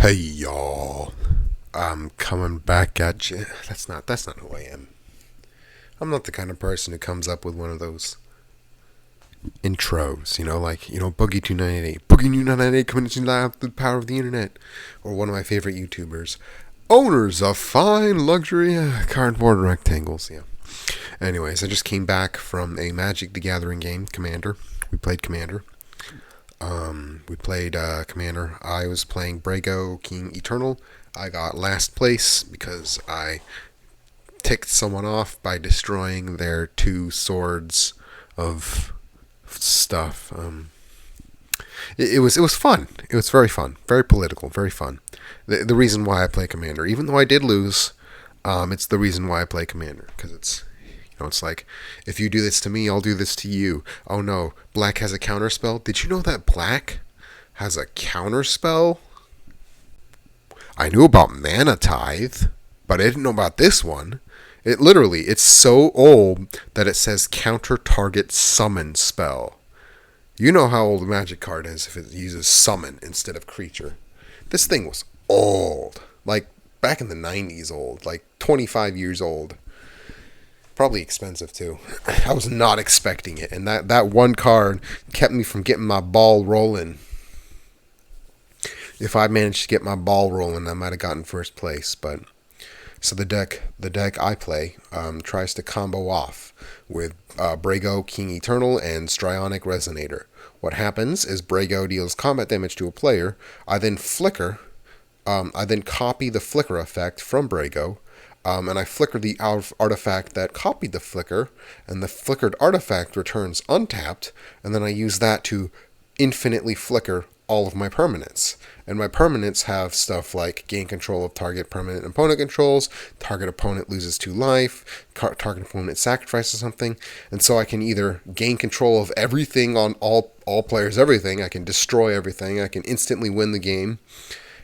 Hey y'all, I'm coming back at you. That's not who I am. I'm not the kind of person who comes up with one of those intros, Boogie 298, Boogie 298 coming to you live through the power of the internet, or one of my favorite YouTubers, owners of fine luxury cardboard rectangles. Yeah. Anyways, I just came back from a Magic the Gathering game, Commander. We played Commander. We played Commander. I was playing Brago King Eternal. I got last place because I ticked someone off by destroying their two swords of stuff. It was fun. It was very fun, very political, very fun. The reason why I play Commander, even though I did lose, it's the reason why I play Commander because it's like, if you do this to me, I'll do this to you. Oh no, black has a counterspell. Did you know that black has a counterspell? I knew about Mana Tithe, but I didn't know about this one. It's so old that it says counter target summon spell. You know how old a magic card is if it uses summon instead of creature. This thing was old. Like, back in the 90s old. Like, 25 years old. Probably expensive too. I was not expecting it, and that one card kept me from getting my ball rolling. If I managed to get my ball rolling, I might have gotten first place. But so the deck I play tries to combo off with Brago King Eternal and Strionic Resonator. What happens is Brago deals combat damage to a player. I then flicker. I then copy the flicker effect from Brago. And I flicker the artifact that copied the flicker, and the flickered artifact returns untapped, and then I use that to infinitely flicker all of my permanents. And my permanents have stuff like gain control of target permanent opponent controls, target opponent loses 2 life, target opponent sacrifices something, and so I can either gain control of everything on all players' everything, I can destroy everything, I can instantly win the game,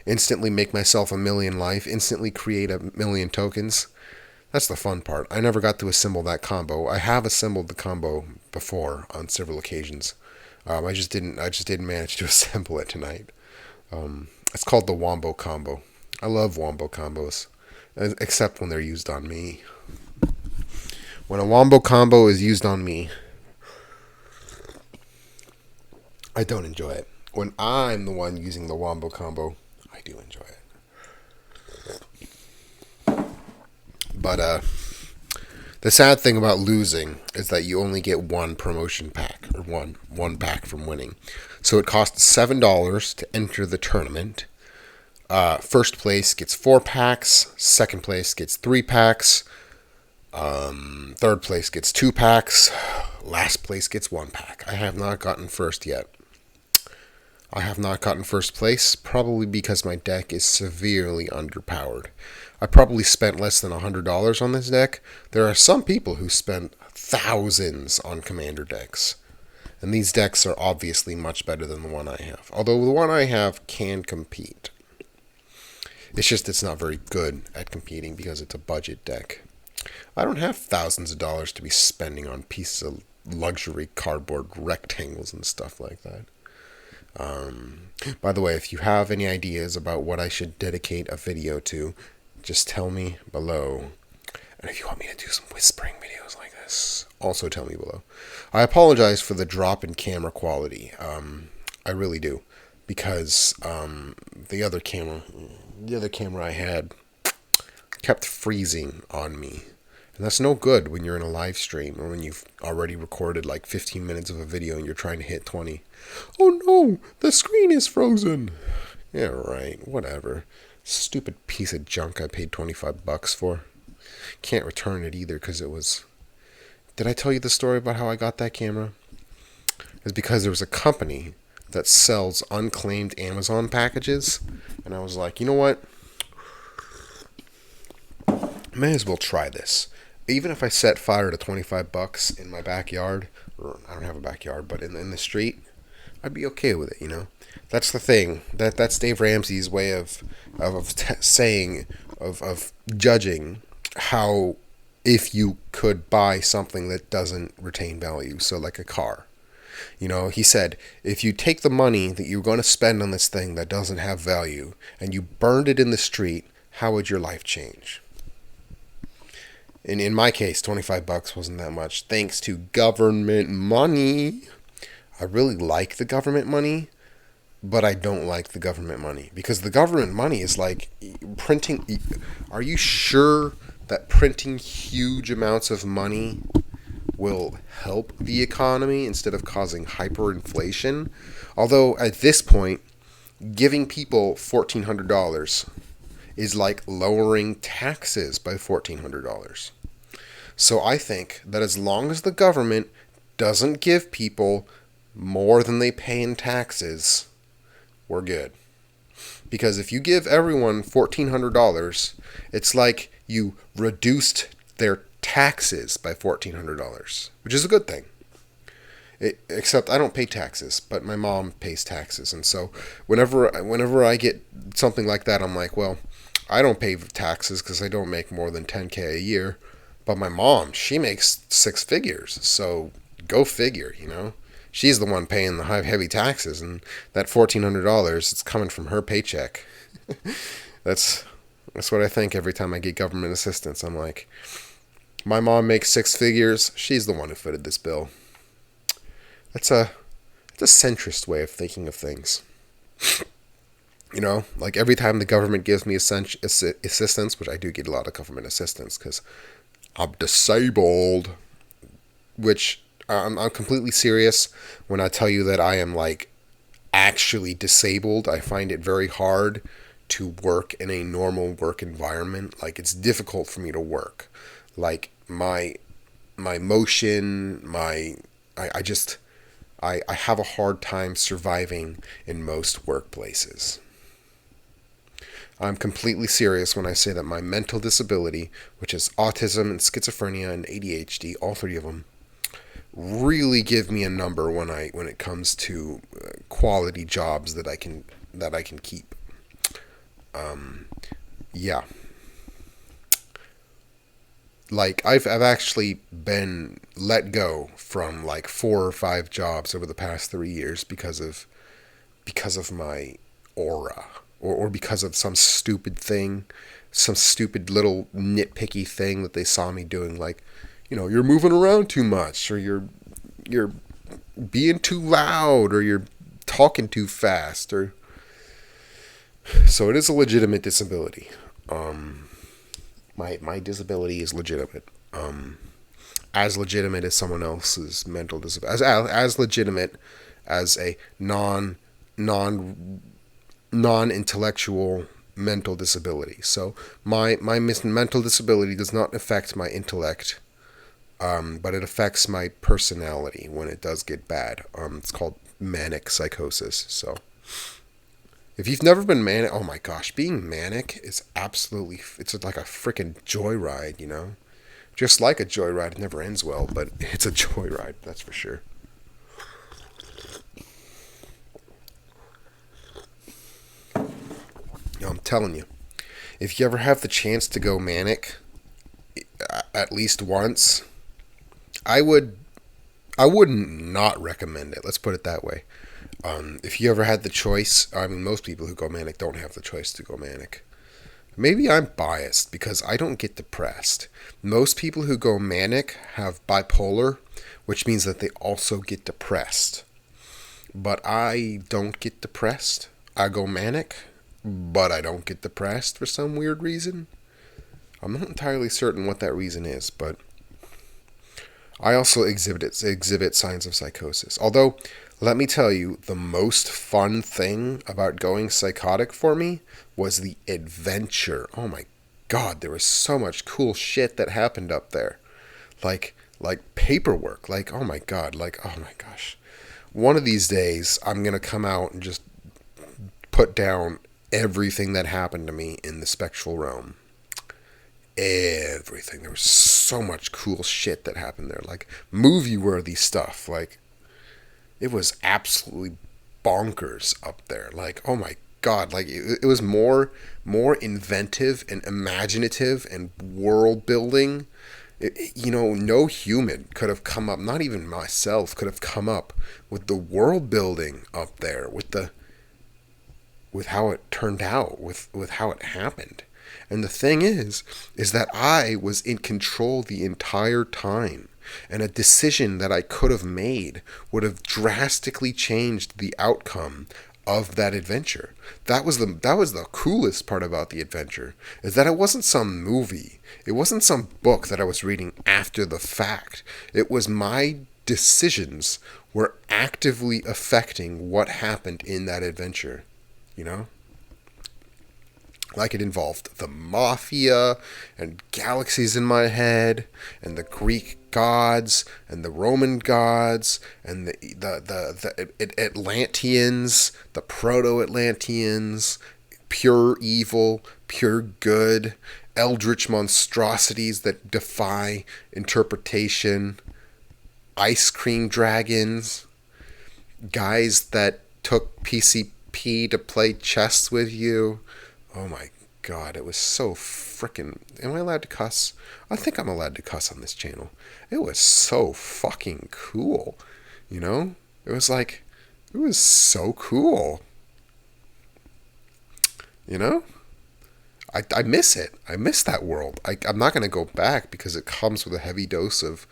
instantly make myself 1,000,000 life, instantly create 1,000,000 tokens. That's the fun part. I never got to assemble that combo. I have assembled the combo before on several occasions. I just didn't manage to assemble it tonight. It's called the Wombo combo. I love Wombo combos, except when they're used on me. When a Wombo combo is used on me, I don't enjoy it. When I'm the one using the Wombo combo, I do enjoy it. But the sad thing about losing is that you only get one promotion pack, or one pack from winning. So it costs $7 to enter the tournament. First place gets 4 packs. Second place gets 3 packs. Third place gets 2 packs. Last place gets 1 pack. I have not gotten first yet. I have not gotten first place, probably because my deck is severely underpowered. I probably spent less than $100 on this deck. There are some people who spend thousands on Commander decks. And these decks are obviously much better than the one I have. Although the one I have can compete. It's not very good at competing because it's a budget deck. I don't have thousands of dollars to be spending on pieces of luxury cardboard rectangles and stuff like that. By the way, if you have any ideas about what I should dedicate a video to, just tell me below. And if you want me to do some whispering videos like this, also tell me below. I apologize for the drop in camera quality. I really do. Because the other camera I had kept freezing on me. And that's no good when you're in a live stream or when you've already recorded like 15 minutes of a video and you're trying to hit 20. Oh no, the screen is frozen. Yeah, right, whatever. Stupid piece of junk I paid $25 for. Can't return it either because it was... Did I tell you the story about how I got that camera? It's because there was a company that sells unclaimed Amazon packages. And I was like, you know what? May as well try this. Even if I set fire to $25 in my backyard, or I don't have a backyard, but in the street, I'd be okay with it, you know? That's the thing. That's Dave Ramsey's way of judging how, if you could buy something that doesn't retain value, so like a car. He said, if you take the money that you're going to spend on this thing that doesn't have value and you burned it in the street, how would your life change? And in my case, $25 wasn't that much, thanks to government money. I really like the government money, but I don't like the government money because the government money is like printing. Are you sure that printing huge amounts of money will help the economy instead of causing hyperinflation? Although at this point, giving people $1,400 is like lowering taxes by $1,400. So I think that as long as the government doesn't give people more than they pay in taxes, we're good. Because if you give everyone $1,400, it's like you reduced their taxes by $1,400, which is a good thing. Except I don't pay taxes, but my mom pays taxes, and so whenever I get something like that, I'm like, well, I don't pay taxes because I don't make more than $10K a year, but my mom, she makes six figures, so go figure, She's the one paying the heavy taxes, and that $1,400, it's coming from her paycheck. That's what I think every time I get government assistance. I'm like, my mom makes six figures. She's the one who footed this bill. It's a centrist way of thinking of things. Like every time the government gives me assistance, which I do get a lot of government assistance because I'm disabled, which I'm completely serious when I tell you that I am like actually disabled. I find it very hard to work in a normal work environment. Like it's difficult for me to work. Like my motion, I have a hard time surviving in most workplaces. I'm completely serious when I say that my mental disability, which is autism and schizophrenia and ADHD, all three of them, really give me a number when it comes to quality jobs that I can keep. Yeah. Like I've actually been let go from like 4 or 5 jobs over the past 3 years because of my aura or because of some stupid thing, some stupid little nitpicky thing that they saw me doing, like, you're moving around too much, or you're being too loud, or you're talking too fast, or so it is a legitimate disability. My disability is legitimate. As legitimate as someone else's mental disability, as legitimate as a non-intellectual mental disability. So my mental disability does not affect my intellect, but it affects my personality when it does get bad. It's called manic psychosis. So if you've never been manic, oh my gosh, being manic is absolutely, it's like a freaking joyride, Just like a joyride, it never ends well, but it's a joyride, that's for sure. I'm telling you, if you ever have the chance to go manic, at least once, I wouldn't not recommend it. Let's put it that way. If you ever had the choice, I mean, most people who go manic don't have the choice to go manic. Maybe I'm biased because I don't get depressed. Most people who go manic have bipolar, which means that they also get depressed. But I don't get depressed. I go manic, but I don't get depressed for some weird reason. I'm not entirely certain what that reason is, but I also exhibit signs of psychosis. Although, let me tell you, the most fun thing about going psychotic for me was the adventure. Oh my God, there was so much cool shit that happened up there. Like paperwork. Like, oh my God. Like, oh my gosh. One of these days, I'm going to come out and just put down everything that happened to me in the spectral realm. Everything. There was so much cool shit that happened there. Like, movie-worthy stuff. Like, it was absolutely bonkers up there. Like, oh my God, like it was more inventive and imaginative and world building No human could have come up, not even myself, could have come up with the world building up there, with how it turned out, with how it happened. And the thing is that I was in control the entire time. And a decision that I could have made would have drastically changed the outcome of that adventure. That was the coolest part about the adventure, is that it wasn't some movie. It wasn't some book that I was reading after the fact. It was my decisions were actively affecting what happened in that adventure, you know? Like, it involved the mafia and galaxies in my head and the Greek gods and the Roman gods and the Atlanteans, the proto-Atlanteans, pure evil, pure good, eldritch monstrosities that defy interpretation, ice cream dragons, guys that took PCP to play chess with you. Oh my god, it was so frickin'. Am I allowed to cuss? I think I'm allowed to cuss on this channel. It was so fucking cool. You know? It was like, it was so cool. You know? I miss it. I miss that world. I'm not going to go back because it comes with a heavy dose of,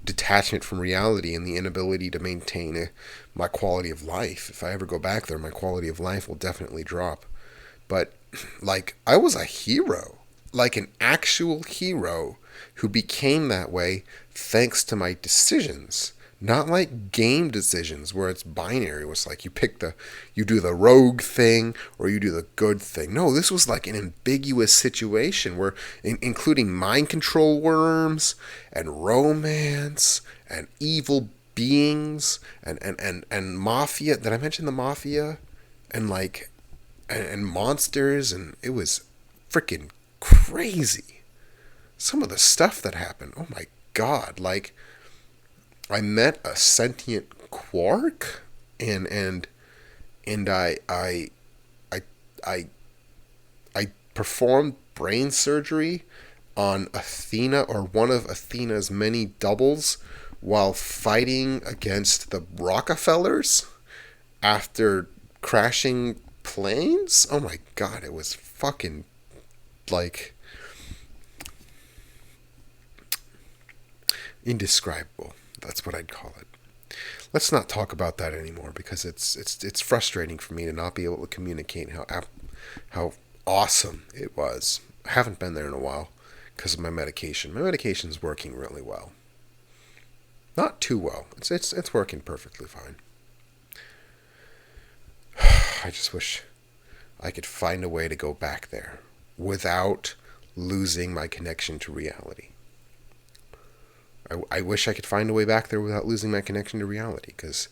detachment from reality and the inability to maintain my quality of life. If I ever go back there, my quality of life will definitely drop. But, like, I was a hero. Like an actual hero who became that way thanks to my decisions. Not like game decisions where it's binary. It was like you do the rogue thing or you do the good thing. No, this was like an ambiguous situation where, including mind control worms and romance and evil beings and mafia. Did I mention the mafia? And like, and monsters, and it was freaking crazy. Some of the stuff that happened. Oh my god! Like, I met a sentient quark, and I I performed brain surgery on Athena, or one of Athena's many doubles, while fighting against the Rockefellers after crashing planes. Oh my god, it was fucking like indescribable. That's what I'd call it. Let's not talk about that anymore because it's frustrating for me to not be able to communicate how awesome it was. I haven't been there in a while because of my medication. My medication's working really well. Not too well. It's working perfectly fine. I just wish I could find a way to go back there without losing my connection to reality. I wish I could find a way back there without losing my connection to reality, because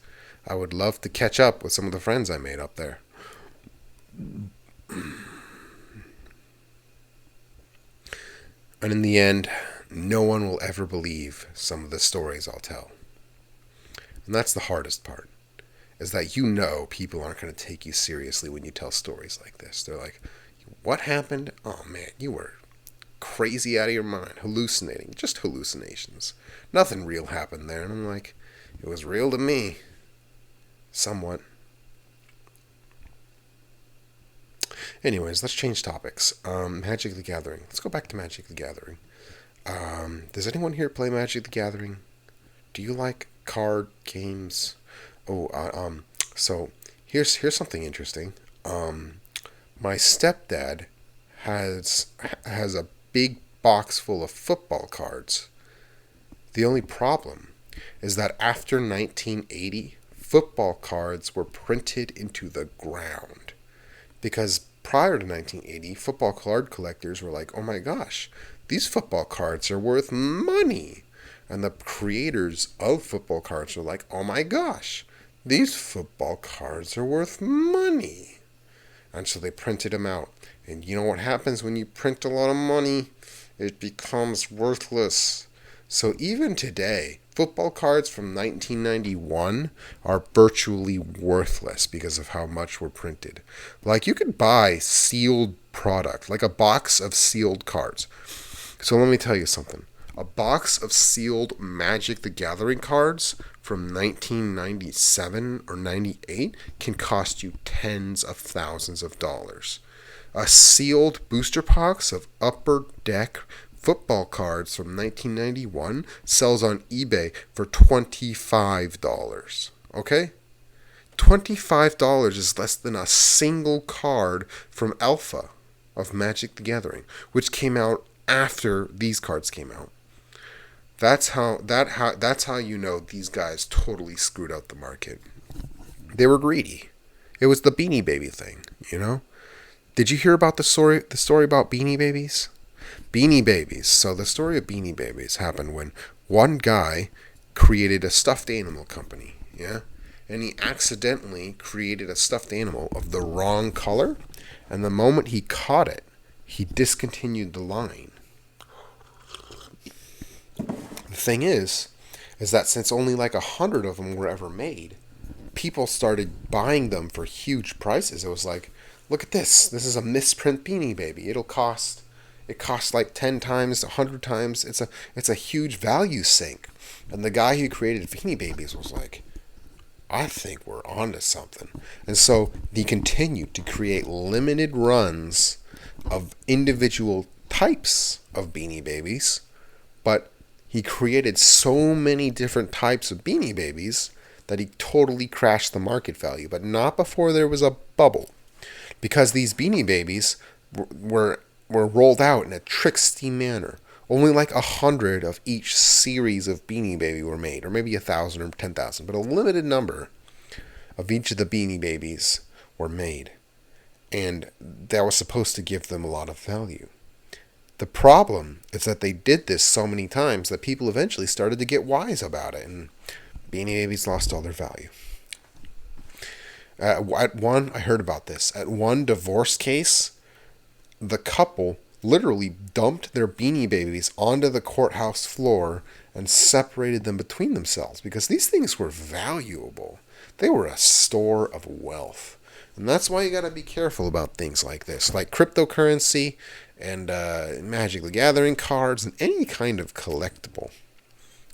I would love to catch up with some of the friends I made up there. And in the end, no one will ever believe some of the stories I'll tell. And that's the hardest part, is that people aren't going to take you seriously when you tell stories like this. They're like, what happened? Oh man, you were crazy out of your mind, hallucinating, just hallucinations. Nothing real happened there. And I'm like, it was real to me. Somewhat. Anyways, let's change topics. Magic the Gathering. Let's go back to Magic the Gathering. Does anyone here play Magic the Gathering? Do you like card games? So here's something interesting. My stepdad has a big box full of football cards. The only problem is that after 1980, football cards were printed into the ground. Because prior to 1980, football card collectors were like, oh my gosh, these football cards are worth money. And the creators of football cards were like, oh my gosh, these football cards are worth money. And so they printed them out. And you know what happens when you print a lot of money? It becomes worthless. So even today, football cards from 1991 are virtually worthless because of how much were printed. Like, you could buy sealed product, like a box of sealed cards. So let me tell you something. A box of sealed Magic the Gathering cards from 1997 or 98 can cost you tens of thousands of dollars. A sealed booster box of Upper Deck football cards from 1991 sells on eBay for $25. Okay? $25 is less than a single card from Alpha of Magic the Gathering, which came out after these cards came out. That's how you know these guys totally screwed out the market. They were greedy. It was the Beanie Baby thing, you know? Did you hear about the story about Beanie Babies? Beanie Babies. So the story of Beanie Babies happened when one guy created a stuffed animal company, yeah? And he accidentally created a stuffed animal of the wrong color, and the moment he caught it, he discontinued the line. The thing is that since only like 100 of them were ever made, people started buying them for huge prices. It was like, look at this. This is a misprint Beanie Baby. It costs like 10 times, 100 times. It's a huge value sink. And the guy who created Beanie Babies was like, I think we're onto something. And so he continued to create limited runs of individual types of Beanie Babies, but he created so many different types of Beanie Babies that he totally crashed the market value, but not before there was a bubble. Because these Beanie Babies were rolled out in a tricksy manner. Only like 100 of each series of Beanie Baby were made, or maybe 1,000 or 10,000, but a limited number of each of the Beanie Babies were made. And that was supposed to give them a lot of value. The problem is that they did this so many times that people eventually started to get wise about it, and Beanie Babies lost all their value. I heard about this. At one divorce case, the couple literally dumped their Beanie Babies onto the courthouse floor and separated them between themselves because these things were valuable. They were a store of wealth. And that's why you got to be careful about things like this, like cryptocurrency and Magic the Gathering cards and any kind of collectible.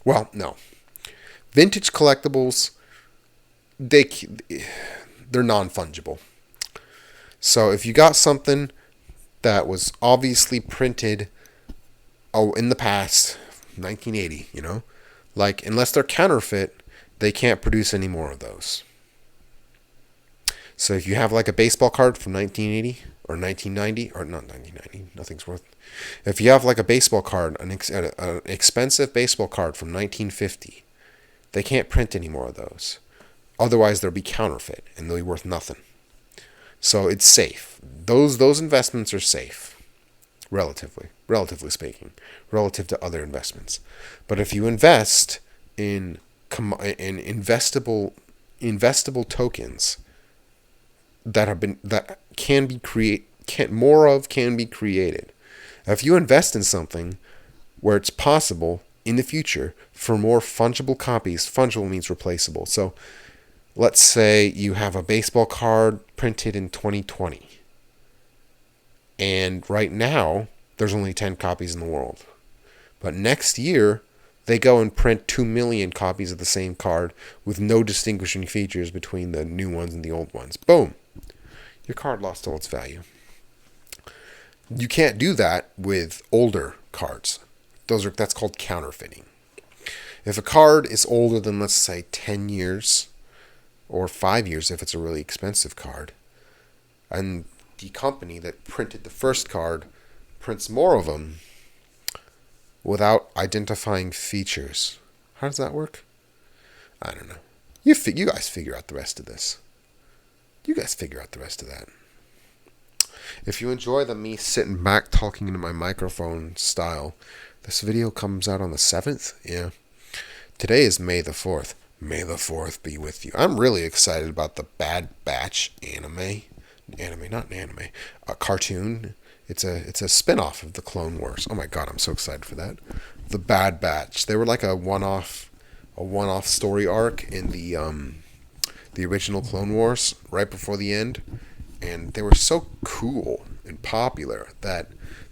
Well, no. Vintage collectibles, they're non-fungible. So if you got something that was obviously printed in the past, 1980, like unless they're counterfeit, they can't produce any more of those. So if you have like a baseball card from 1980 or 1990, or not 1990, nothing's worth. If you have like a baseball card, an expensive baseball card from 1950, they can't print any more of those. Otherwise, they'll be counterfeit and they'll be worth nothing. So it's safe. Those investments are safe, relatively speaking, relative to other investments. But if you invest in investable tokens that can be created. Now, if you invest in something where it's possible in the future for more fungible copies, fungible means replaceable. So let's say you have a baseball card printed in 2020. And right now, there's only 10 copies in the world. But next year, they go and print 2 million copies of the same card with no distinguishing features between the new ones and the old ones. Boom. Your card lost all its value. You can't do that with older cards. That's called counterfeiting. If a card is older than, let's say, 10 years or 5 years if it's a really expensive card, and the company that printed the first card prints more of them without identifying features, how does that work? I don't know. You guys figure out the rest of this. You guys figure out the rest of that. If you enjoy the me sitting back talking into my microphone style, this video comes out on the 7th. Yeah. Today is May the 4th. May the 4th be with you. I'm really excited about the Bad Batch cartoon. It's a spin-off of the Clone Wars. Oh my god, I'm so excited for that. The Bad Batch. They were like a one-off story arc in the original Clone Wars right before the end, and they were so cool and popular that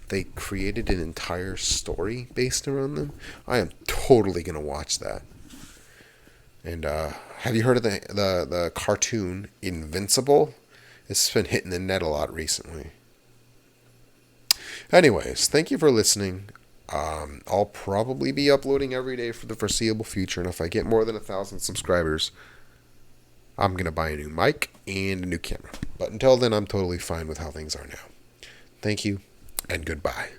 they created an entire story based around them, I am totally gonna watch that. And have you heard of the cartoon Invincible? It's been hitting the net a lot recently. Anyways, thank you for listening. I'll probably be uploading every day for the foreseeable future, and if I get more than 1,000 subscribers, I'm gonna buy a new mic and a new camera. But until then, I'm totally fine with how things are now. Thank you, and goodbye.